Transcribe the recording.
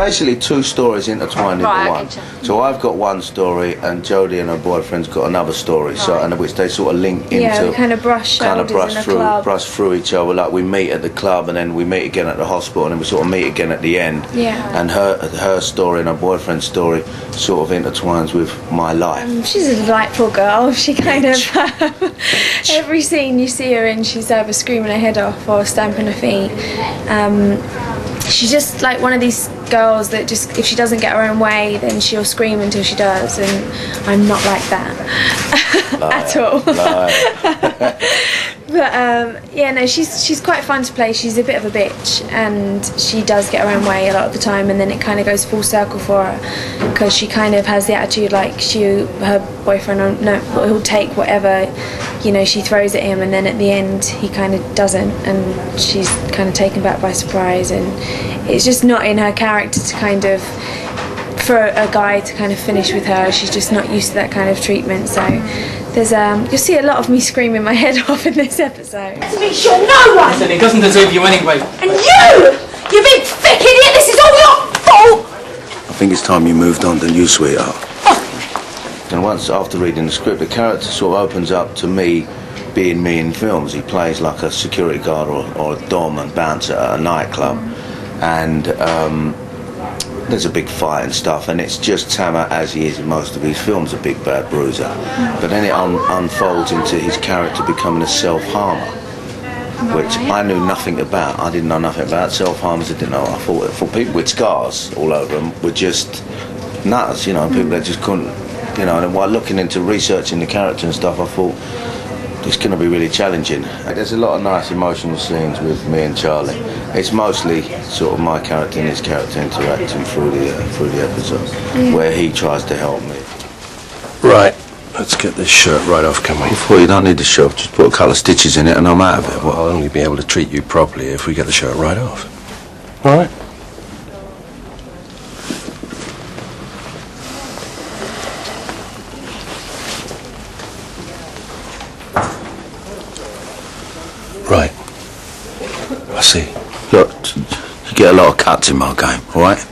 basically two stories intertwined into one. Okay. So I've got one story, and Jodi and her boyfriend's got another story. So, and which they sort of link into. Yeah, we kind of brush through each other. Like we meet at the club, and then we meet again at the hospital, and then we sort of meet again at the end. Yeah. And her story and her boyfriend's story sort of intertwines with my life. She's a delightful girl. She kind of every scene you see her in, she's either screaming her head off or stamping her feet. She's just like one of these girls that just, if she doesn't get her own way, then she'll scream until she does, and I'm not like that at all. But yeah, no, she's quite fun to play. She's a bit of a bitch, and she does get her own way a lot of the time, and then it kind of goes full circle for her, because she kind of has the attitude like her boyfriend he'll take whatever, you know, she throws at him, and then at the end he kind of doesn't, and she's kind of taken back by surprise, and it's just not in her character to kind of, for a guy to kind of finish with her. She's just not used to that kind of treatment. So there's you'll see a lot of me screaming my head off in this episode. To make sure no one. Listen, he doesn't deserve you anyway. And you big thick idiot, this is all your fault. I think it's time you moved on than you, sweetheart. And once after reading the script, the character sort of opens up to me being me in films. He plays like a security guard or a doorman bouncer at a nightclub, and there's a big fight and stuff, and it's just Tamer as he is in most of his films, a big bad bruiser. But then it unfolds into his character becoming a self-harmer, which I knew nothing about. I didn't know nothing about self-harmers. I didn't know. I thought people with scars all over them were just nuts, you know, people that just couldn't, you know. And while looking into researching the character and stuff, I thought it's going to be really challenging. There's a lot of nice emotional scenes with me and Charlie. It's mostly sort of my character and his character interacting through the episode, where he tries to help me. Right, let's get this shirt right off, can we? Before, you don't need the shirt, just put a couple of stitches in it and I'm out of it. Well, I'll only be able to treat you properly if we get the shirt right off. All right? Right. I see. Look, you get a lot of cuts in my game, all right?